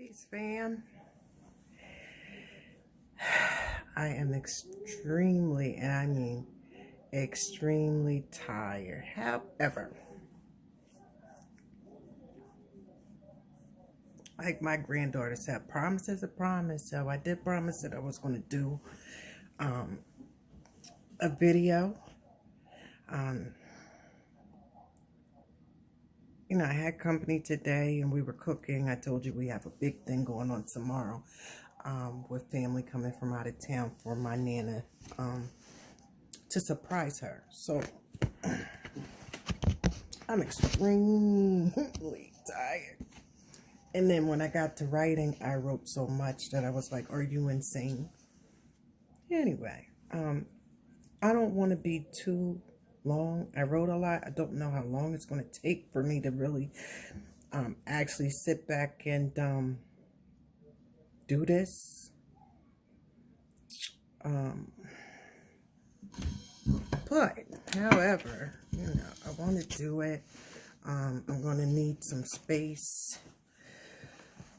Peace, fam. I am extremely, and I mean extremely tired. However, like my granddaughter said, promise is a promise. So I did promise that I was going to do a video. I had company today and we were cooking. I told you we have a big thing going on tomorrow with family coming from out of town for my Nana to surprise her. So I'm extremely tired. And then when I got to writing, I wrote so much that I was like, are you insane? Anyway, I don't want to be too long. I wrote a lot. I don't know how long it's going to take for me to really actually sit back and do this. But, however, I want to do it. I'm going to need some space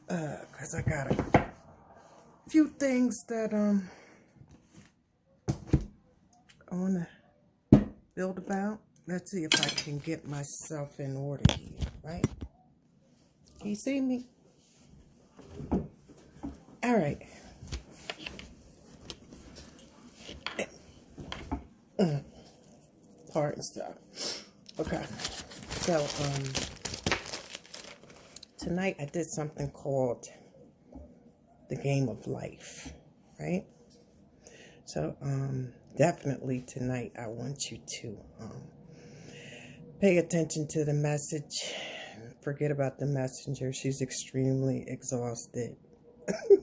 because I got a few things that I want to build about. Let's see if I can get myself in order here, right? Can you see me? All right. Part and stuff. Okay. So, tonight I did something called the game of life, right? So, definitely tonight I want you to pay attention to the message. Forget about the messenger. She's extremely exhausted.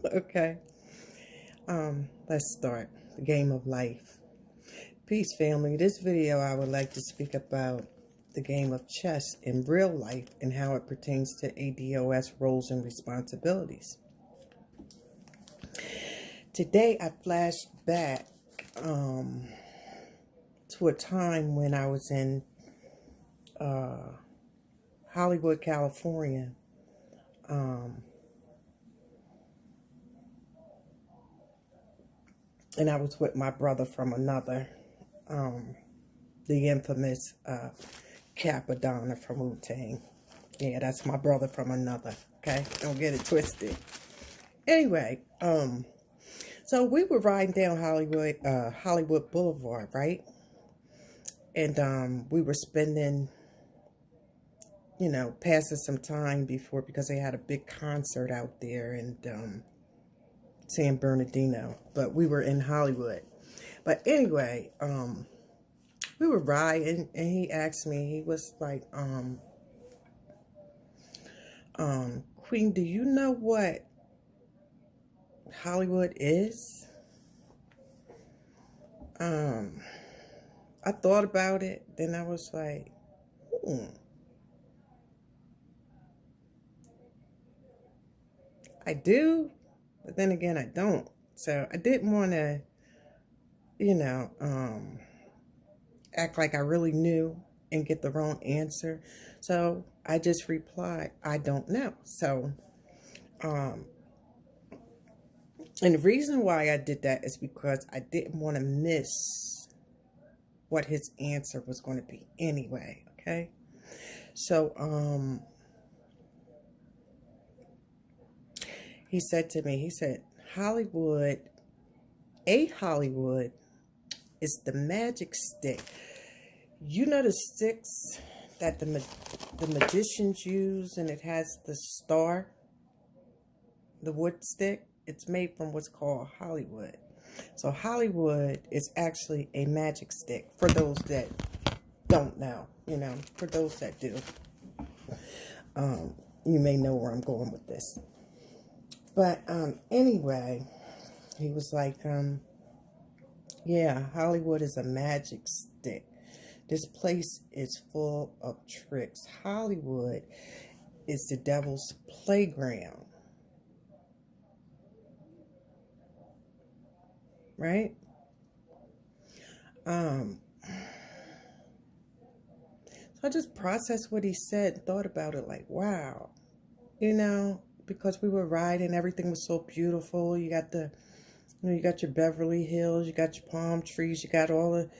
Okay. Let's start the game of life. Peace, family. This video I would like to speak about the game of chess in real life and how it pertains to ADOS roles and responsibilities. Today I flashed back to a time when I was in Hollywood, California. And I was with my brother from another, the infamous Capadonna from Wu-Tang. Yeah, that's my brother from another, okay? Don't get it twisted. Anyway, so we were riding down Hollywood Boulevard, right? And we were spending, passing some time because they had a big concert out there in San Bernardino. But we were in Hollywood. But anyway, we were riding and he asked me, he was like, Queen, do you know what Hollywood is? I thought about it. Then I was like, I do, but then again, I don't. So I didn't want to, act like I really knew and get the wrong answer. So I just replied, I don't know. So, and the reason why I did that is because I didn't want to miss what his answer was going to be anyway. Okay. So, he said to me, Hollywood is the magic stick. You know the sticks that the magicians use, and it has the star, the wood stick? It's made from what's called Hollywood. So Hollywood is actually a magic stick for those that don't know, for those that do. You may know where I'm going with this. But anyway, he was like, yeah, Hollywood is a magic stick. This place is full of tricks. Hollywood is the devil's playground. Right? So I just processed what he said, thought about it like, wow. because we were riding. Everything was so beautiful. You got the, you got your Beverly Hills, you got your palm trees, you got all the,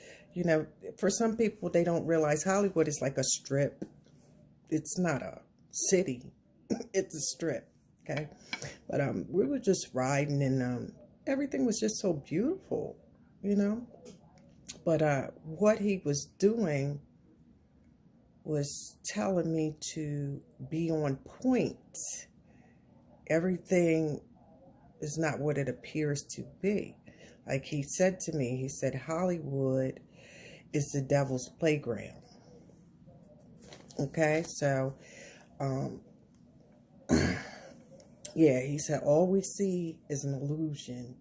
for some people, they don't realize Hollywood is like a strip. It's not a city. It's a strip. Okay. But we were just riding, and everything was just so beautiful, But what he was doing was telling me to be on point. Everything is not what it appears to be. Like he said to me, he said, Hollywood is the devil's playground. Okay, so, yeah, he said, all we see is an illusion.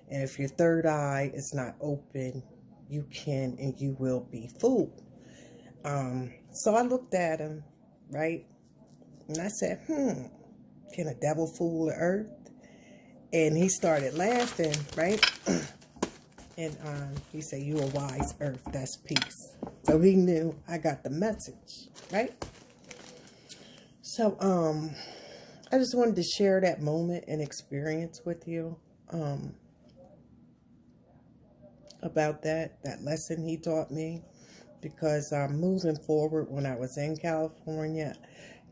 And if your third eye is not open, you can and you will be fooled. So I looked at him, right? And I said, can a devil fool the earth? And he started laughing, right? And he said, you a wise earth, that's peace. So he knew I got the message, right? So I just wanted to share that moment and experience with you about that lesson he taught me. Because moving forward, when I was in California,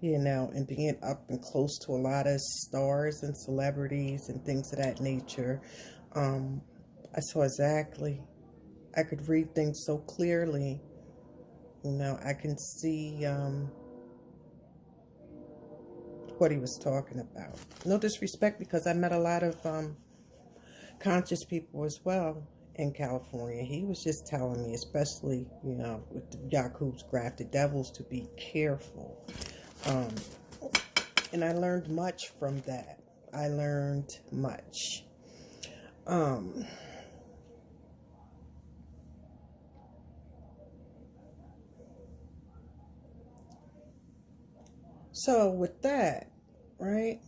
and being up and close to a lot of stars and celebrities and things of that nature, I saw exactly, I could read things so clearly. I can see what he was talking about. No disrespect, because I met a lot of conscious people as well in California. He was just telling me, especially, with the Yakub's grafted devils, to be careful. And I learned much from that. I learned much. So with that, right?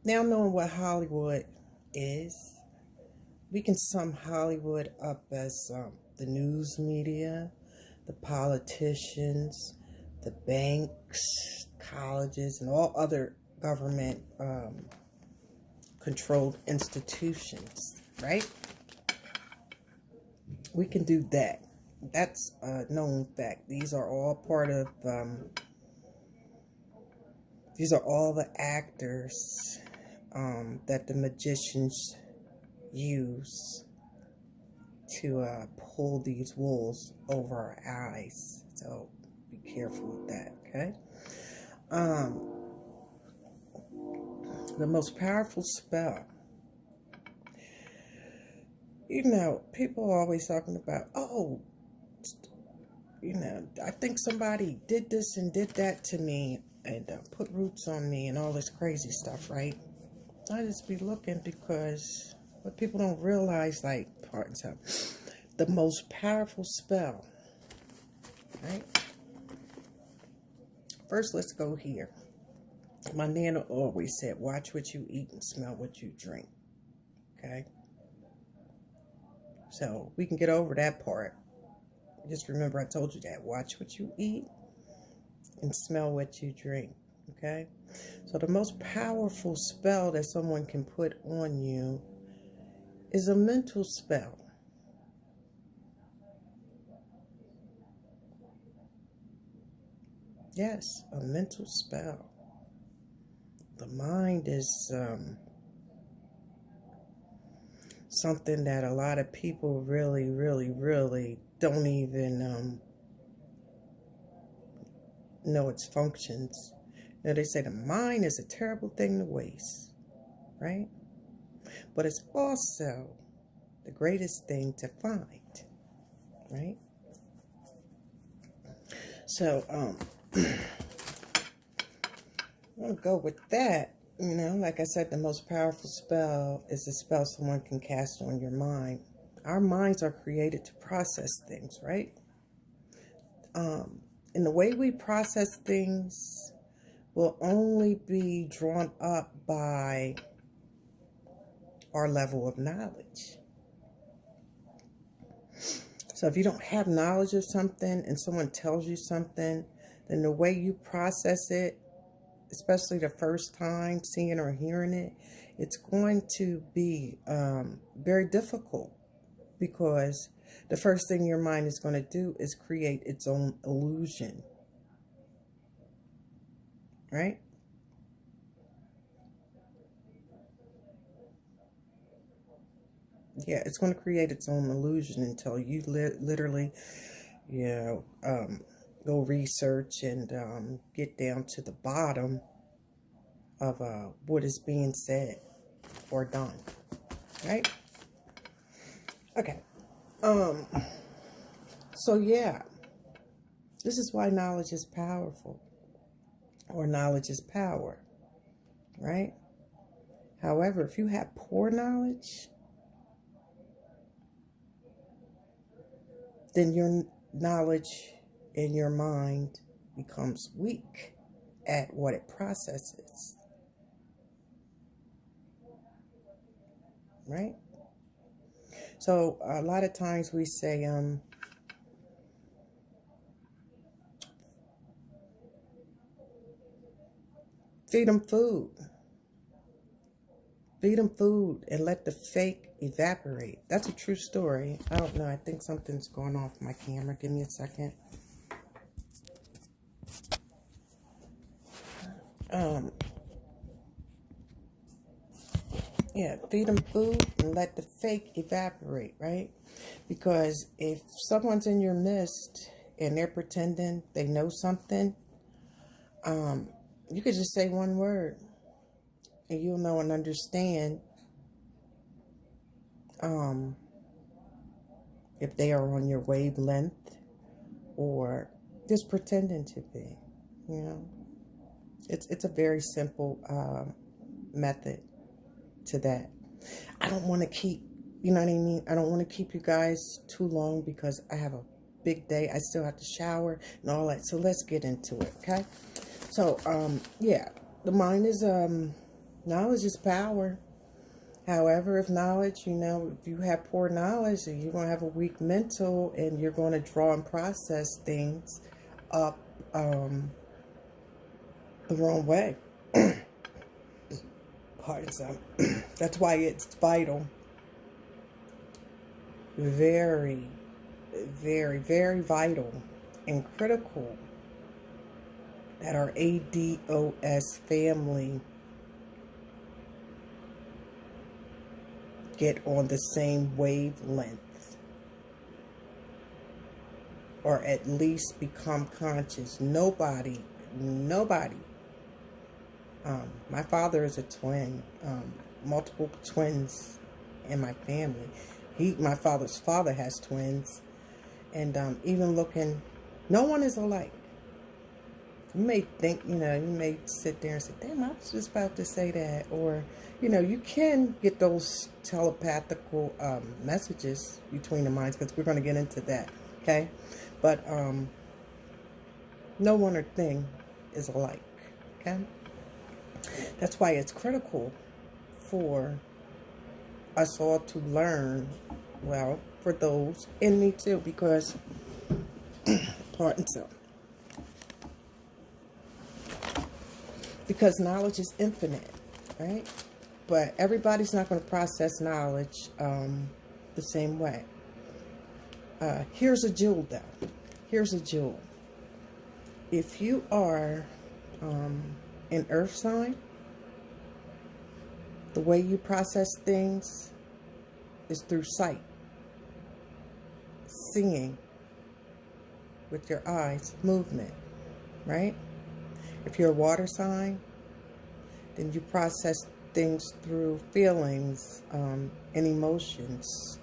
Now knowing what Hollywood is, we can sum Hollywood up as the news media, the politicians, the banks, colleges, and all other government controlled institutions, right? We can do that. That's a known fact. These are all part of, these are all the actors that the magicians use to pull these wools over our eyes. So be careful with that, okay? The most powerful spell. People are always talking about, I think somebody did this and did that to me and put roots on me and all this crazy stuff, right? I just be looking, because what people don't realize, like, the most powerful spell, right? First, let's go here. My Nana always said, watch what you eat and smell what you drink, okay? So we can get over that part. Just remember I told you that. Watch what you eat and smell what you drink, okay? So the most powerful spell that someone can put on you is a mental spell. Yes, a mental spell. The mind is something that a lot of people really, really, really don't even know its functions. They say the mind is a terrible thing to waste, right? But it's also the greatest thing to find, right? So, I'm going to go with that. Like I said, the most powerful spell is a spell someone can cast on your mind. Our minds are created to process things, right? And the way we process things will only be drawn up by our level of knowledge. So if you don't have knowledge of something and someone tells you something, then the way you process it, especially the first time seeing or hearing it, it's going to be very difficult, because the first thing your mind is going to do is create its own illusion, right? Yeah, it's going to create its own illusion until you literally, go research and get down to the bottom of what is being said or done, right? Okay. So yeah, this is why knowledge is powerful, or knowledge is power, right? However, if you have poor knowledge, then your knowledge in your mind becomes weak at what it processes, right? So a lot of times we say, feed them food. Feed them food and let the fake evaporate. That's a true story. I don't know. I think something's going off my camera. Give me a second. Yeah, feed them food and let the fake evaporate, right? Because if someone's in your midst and they're pretending they know something, you could just say one word and you'll know and understand if they are on your wavelength or just pretending to be, you know. It's a very simple method to that. I don't want to keep, you know what I mean? I don't want to keep you guys too long because I have a big day. I still have to shower and all that. So let's get into it, okay? So, yeah, the mind is, knowledge is power. However, if knowledge, if you have poor knowledge, you're going to have a weak mental and you're going to draw and process things up the wrong way. Pardon some. That's why it's vital. Very, very, very vital and critical that our ADOS family get on the same wavelength, or at least become conscious. Nobody. My father is a twin, multiple twins in my family. My father's father has twins, and even looking, no one is alike. You may think, you may sit there and say, damn, I was just about to say that. Or, you can get those telepathical messages between the minds, because we're going to get into that, okay? But no one or thing is alike, okay? That's why it's critical for us all to learn, well, for those, and me too, because, pardon self. Because knowledge is infinite, right? But everybody's not going to process knowledge the same way. Here's a jewel, though. Here's a jewel. If you are an earth sign, the way you process things is through sight, seeing with your eyes, movement, right? If you're a water sign, then you process things through feelings and emotions,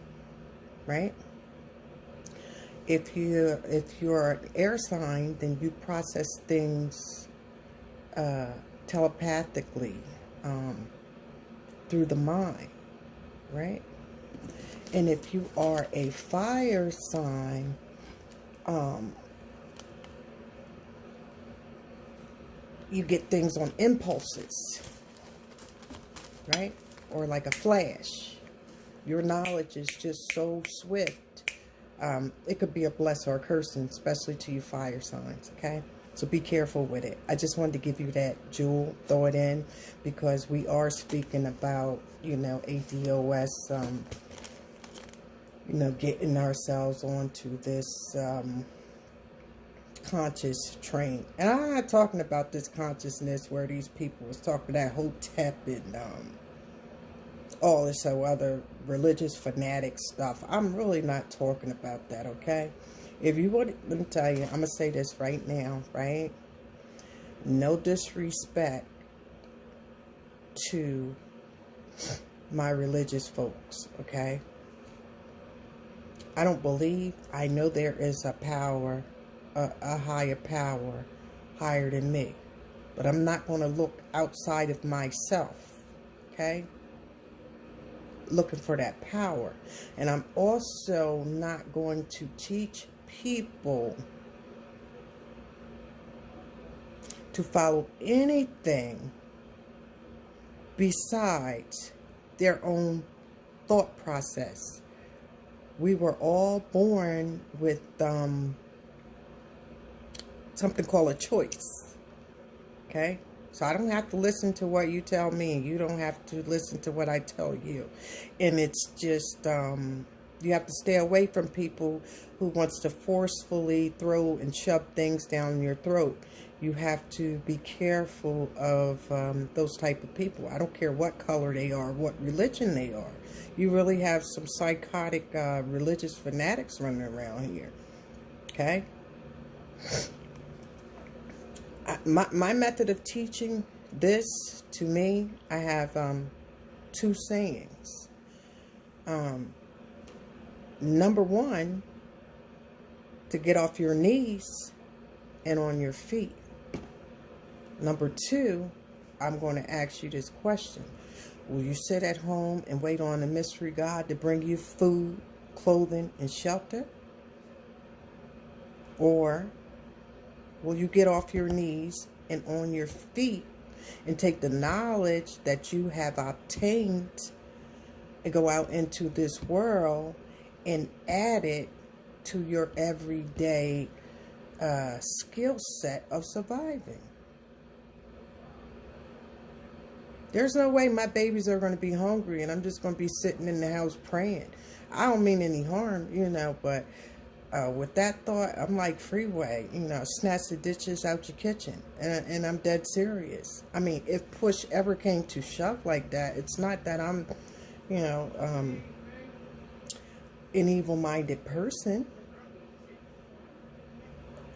right? If you're an air sign, then you process things telepathically through the mind, right? And if you are a fire sign, you get things on impulses, right? Or like a flash. Your knowledge is just so swift It could be a blessing or a cursing, especially to you fire signs, okay? So be careful with it. I just wanted to give you that jewel, throw it in, because we are speaking about, you know, ADOS, you know, getting ourselves onto this conscious train. And I'm not talking about this consciousness where these people was talking that Hotep and all this other religious fanatic stuff. I'm really not talking about that, okay? If you want, let me tell you, I'm going to say this right now, right? No disrespect to my religious folks, okay? I don't believe, I know there is a power, a higher power, higher than me. But I'm not going to look outside of myself, okay? Looking for that power. And I'm also not going to teach people to follow anything besides their own thought process. We were all born with something called a choice, okay? So I don't have to listen to what you tell me. You don't have to listen to what I tell you. And it's just, you have to stay away from people who wants to forcefully throw and shove things down your throat. You have to be careful of those type of people. I don't care what color they are, what religion they are. You really have some psychotic religious fanatics running around here, okay? My method of teaching this, to me, I have two sayings. Number one, to get off your knees and on your feet. Number two, I'm going to ask you this question. Will you sit at home and wait on the mystery God to bring you food, clothing, and shelter? Or will you get off your knees and on your feet and take the knowledge that you have obtained and go out into this world and add it to your everyday skill set of surviving? There's no way my babies are going to be hungry and I'm just going to be sitting in the house praying. I don't mean any harm, you know, but with that thought, I'm like, Freeway, you know, snatch the dishes out your kitchen. And I'm dead serious. I mean, if push ever came to shove like that, it's not that I'm, you know, an evil-minded person.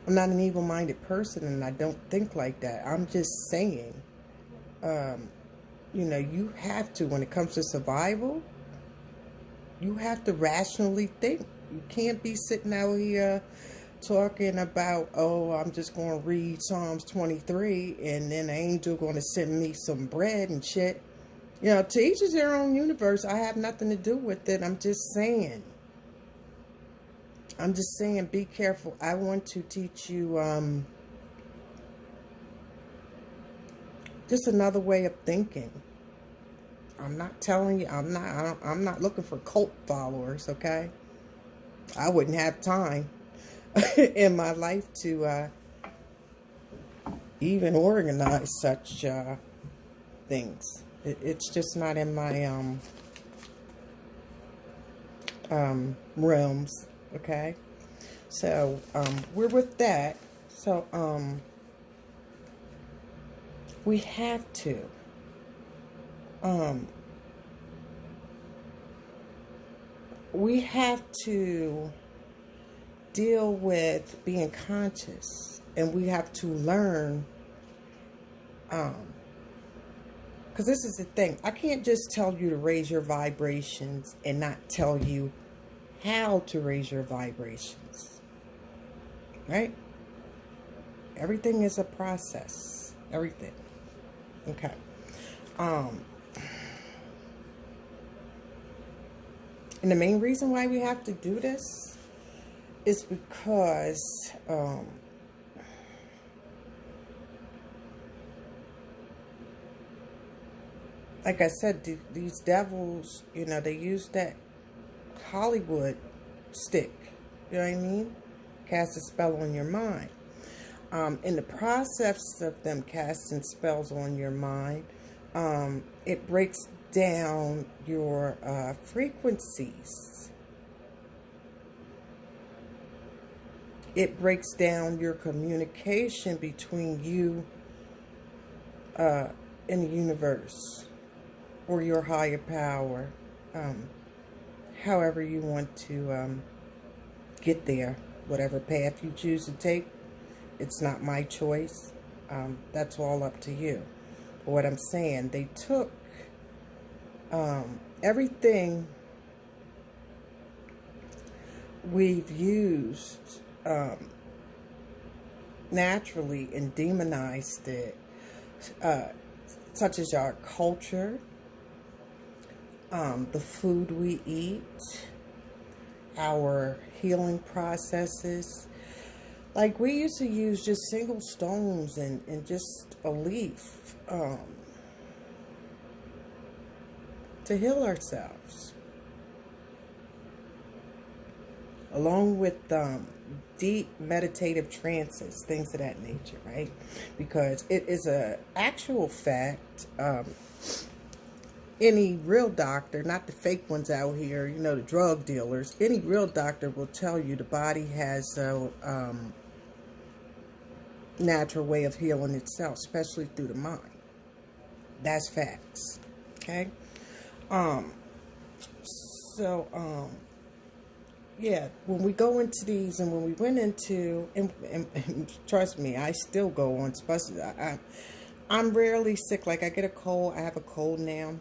I'm not an evil-minded person, and I don't think like that. I'm just saying, you know, you have to, when it comes to survival, you have to rationally think. You can't be sitting out here talking about, oh, I'm just going to read Psalms 23 and then the angel going to send me some bread and shit. You know, to each is their own universe. I have nothing to do with it. I'm just saying. Be careful. I want to teach you just another way of thinking. I'm not telling you, I'm not looking for cult followers, okay? I wouldn't have time in my life to even organize such things. It's just not in my realms, okay? So we're with that. So we have to deal with being conscious, and we have to learn, because this is the thing, I can't just tell you to raise your vibrations and not tell you how to raise your vibrations, right? Everything is a process, everything, okay? And the main reason why we have to do this is because like I said, these devils, you know, they use that Hollywood stick, You know what I mean? Cast a spell on your mind. In the process of them casting spells on your mind, it breaks down your frequencies. It breaks down your communication between you and the universe or your higher power. However you want to get there, whatever path you choose to take. It's not my choice. That's all up to you. But what I'm saying, they took everything we've used naturally and demonized it, such as our culture, the food we eat, our healing processes. Like, we used to use just single stones and just a leaf to heal ourselves. Along with deep meditative trances, things of that nature, right? Because it is a actual fact. Any real doctor, not the fake ones out here, you know, the drug dealers, any real doctor will tell you the body has a natural way of healing itself, especially through the mind. That's facts. Okay? Yeah, when we go into these, and when we went into, and trust me, I still go on, especially, I'm rarely sick. Like, I get a cold, I have a cold now,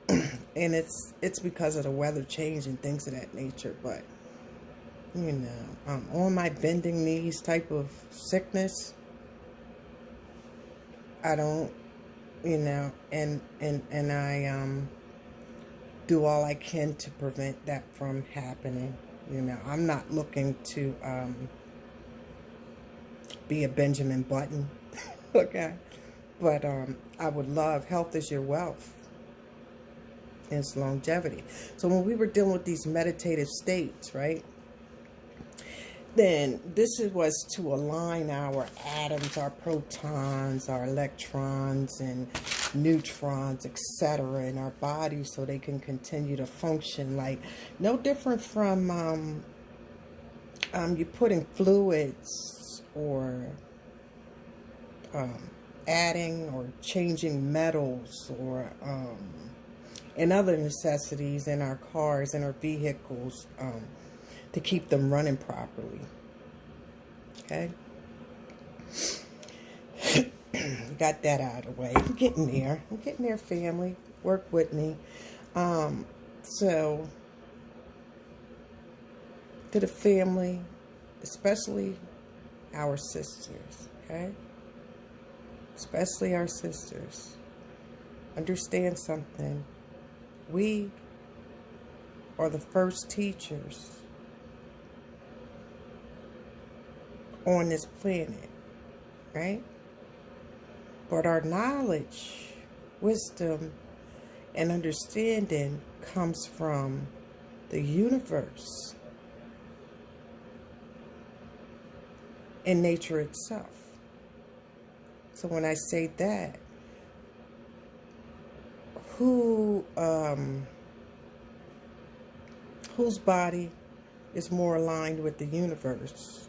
and it's because of the weather change and things of that nature, but, you know, on my bending knees type of sickness, I don't, you know, and I do all I can to prevent that from happening. You know, I'm not looking to be a Benjamin Button, okay? But I would love, health is your wealth. It's longevity. So when we were dealing with these meditative states, right? Then was to align our atoms, our protons, our electrons, and neutrons, etc. in our bodies, so they can continue to function. Like, no different from you putting fluids or adding or changing metals or and other necessities in our cars and our vehicles to keep them running properly. Okay? Got that out of the way. I'm getting there. I'm getting there, family. Work with me. So, to the family, especially our sisters, okay? Especially our sisters. Understand something. We are the first teachers on this planet, right? But our knowledge, wisdom, and understanding comes from the universe and nature itself. So when I say that, whose body is more aligned with the universe?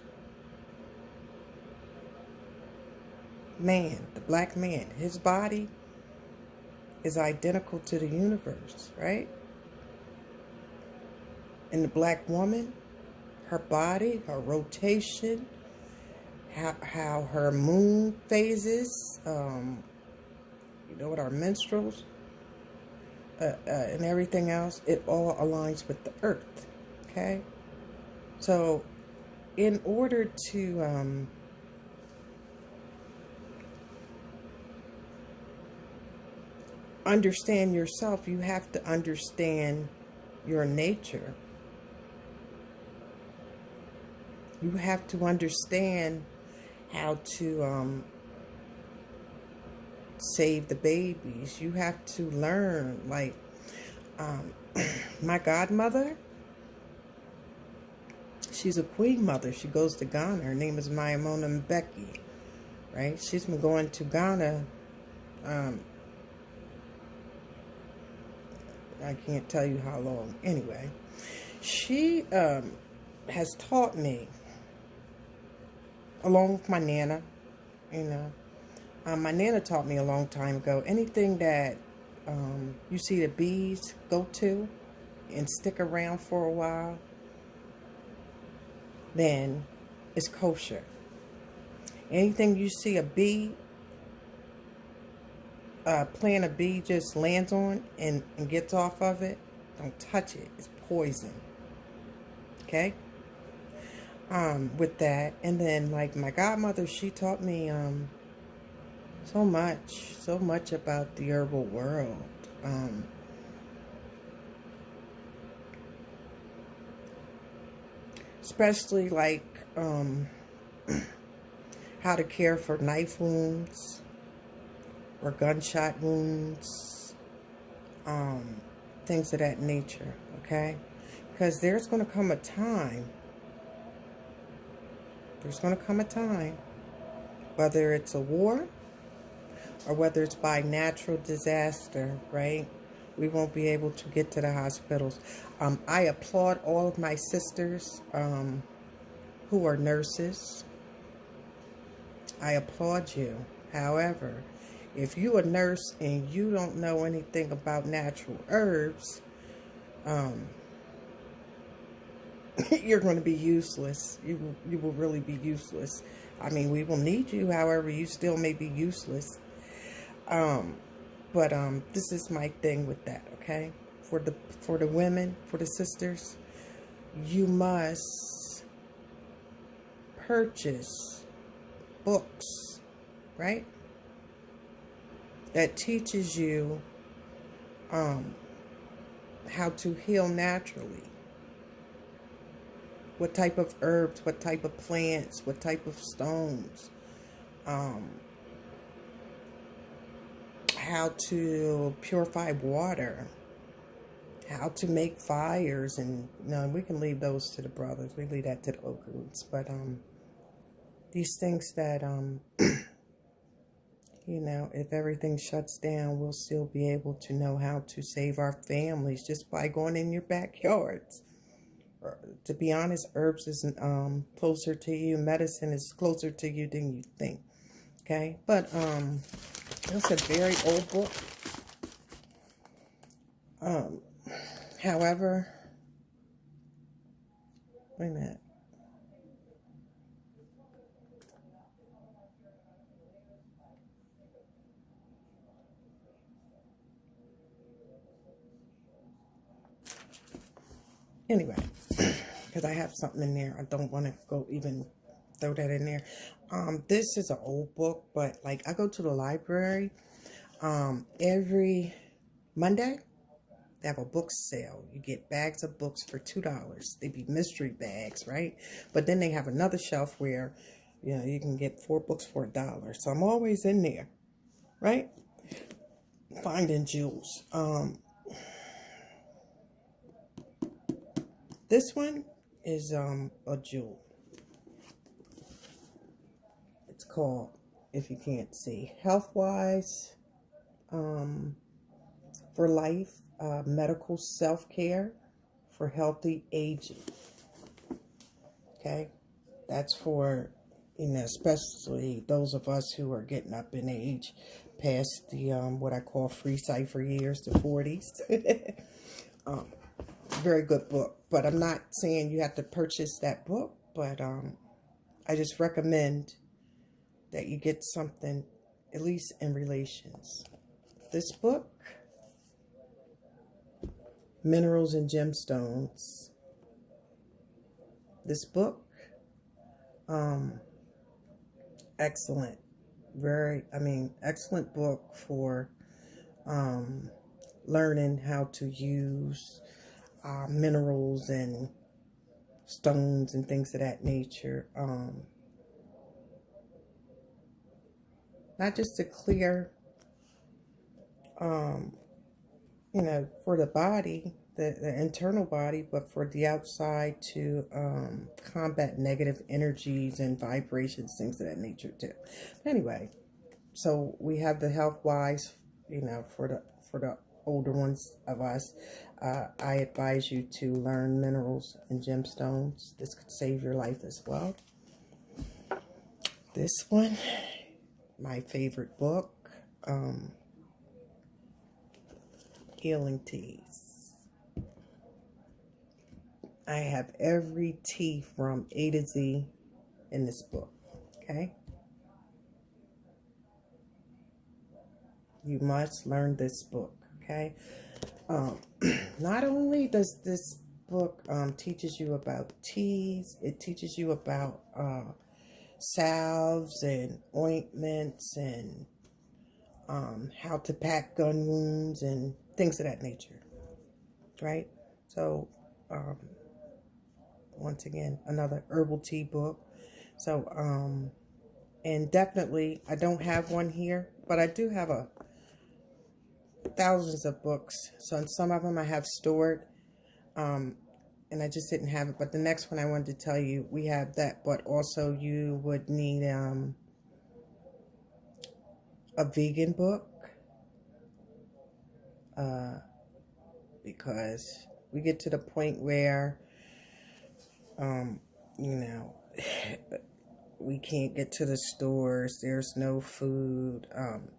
Man, the black man, his body is identical to the universe, right? And the black woman, her body, her rotation, how her moon phases, you know, with our menstruals, and everything else, it all aligns with the earth, okay? So, in order to understand yourself, you have to understand your nature. You have to understand how to save the babies. You have to learn, like, my godmother, she's a queen mother. She goes to Ghana. Her name is Maimona Mbeki, right? She's been going to Ghana. I can't tell you how long. Anyway, she has taught me, along with my Nana, you know. My Nana taught me a long time ago, anything that you see the bees go to and stick around for a while, then it's kosher. Anything you see a bee, plant a bee just lands on and gets off of it, don't touch it. It's poison. Okay? With that. And then, like, my godmother, she taught me so much about the herbal world. Especially, like, how to care for knife wounds or gunshot wounds, things of that nature, okay? Because there's going to come a time, whether it's a war or whether it's by natural disaster, right? We won't be able to get to the hospitals. I applaud all of my sisters who are nurses. I applaud you. However, if you're a nurse and you don't know anything about natural herbs, you're going to be useless. You will really be useless. I mean, we will need you. However, you still may be useless. But this is my thing with that, okay? For the women, for the sisters, you must purchase books, right? That teaches you how to heal naturally. What type of herbs, what type of plants, what type of stones, how to purify water, how to make fires, and no, we can leave those to the brothers. We leave that to the Okuns. But these things that you know, if everything shuts down, we'll still be able to know how to save our families just by going in your backyards. To be honest, herbs is closer to you. Medicine is closer to you than you think. Okay, but it's a very old book. However, wait a minute. Anyway, because I have something in there. I don't want to go even throw that in there. This is an old book, but like I go to the library every Monday. They have a book sale. You get bags of books for $2. They be mystery bags, right? But then they have another shelf where, you know, you can get 4 books for $1. So I'm always in there, right? Finding jewels. This one is a jewel. It's called, if you can't see, Health-Wise for Life, Medical Self-Care for Healthy Aging. Okay? That's for, you know, especially those of us who are getting up in age past the, what I call free cipher years, the 40s. Very good book. But I'm not saying you have to purchase that book, but I just recommend that you get something, at least in relations. This book, Minerals and Gemstones. This book, excellent. Excellent book for learning how to use minerals and stones and things of that nature. Not just to clear, you know, for the body, the internal body, but for the outside to combat negative energies and vibrations, things of that nature too. Anyway, so we have the health wise, you know, for the older ones of us. I advise you to learn minerals and gemstones. This could save your life as well. This one, my favorite book, Healing Teas. I have every tea from A to Z in this book, okay? You must learn this book, okay? Not only does this book teaches you about teas, it teaches you about salves and ointments and how to pack gun wounds and things of that nature, right? So, once again, another herbal tea book. So, and definitely, I don't have one here, but I do have thousands of books. So some of them I have stored, and I just didn't have it. But the next one I wanted to tell you, we have that, but also you would need a vegan book, because we get to the point where, you know, we can't get to the stores. There's no food.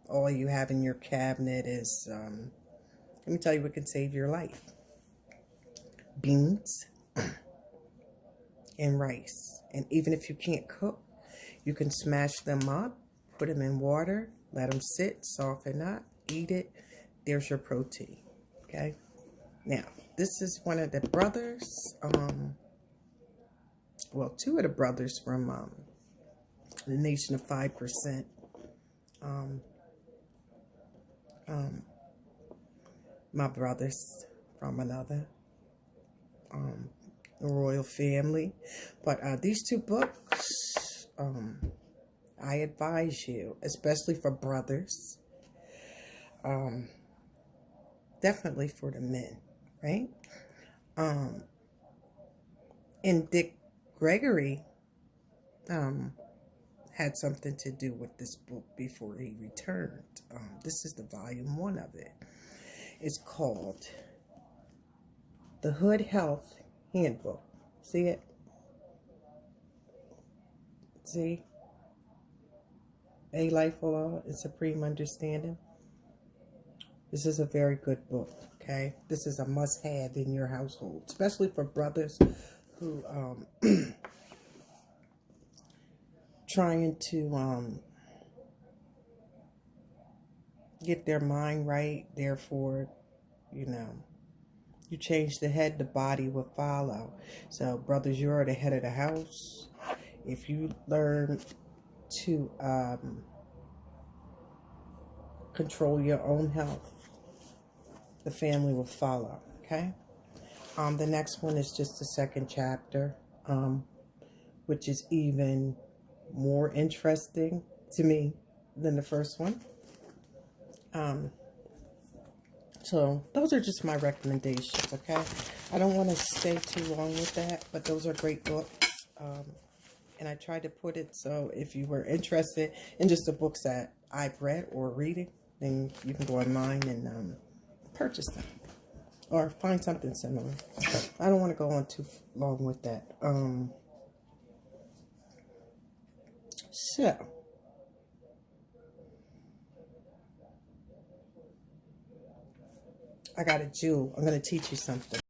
All you have in your cabinet is, let me tell you what can save your life. Beans and rice. And even if you can't cook, you can smash them up, put them in water, let them sit, soften up, eat it. There's your protein. Okay. Now, this is one of the brothers, well, two of the brothers from the Nation of 5%. My brothers from another royal family. But these two books, I advise you, especially for brothers, definitely for the men, right? And Dick Gregory had something to do with this book before he returned. This is the volume 1 of it. It's called The Hood Health Handbook. See it? See? A Life of Law and Supreme Understanding. This is a very good book, okay? This is a must-have in your household, especially for brothers who trying to get their mind right. Therefore, you know, you change the head, the body will follow. So, brothers, you're the head of the house. If you learn to control your own health, the family will follow, okay? The next one is just the second chapter, which is even more interesting to me than the first one. So those are just my recommendations, okay? I don't want to stay too long with that, but those are great books. And I tried to put it so if you were interested in just the books that I've read or reading, then you can go online and purchase them or find something similar. I don't want to go on too long with that. So, I got a jewel. I'm going to teach you something.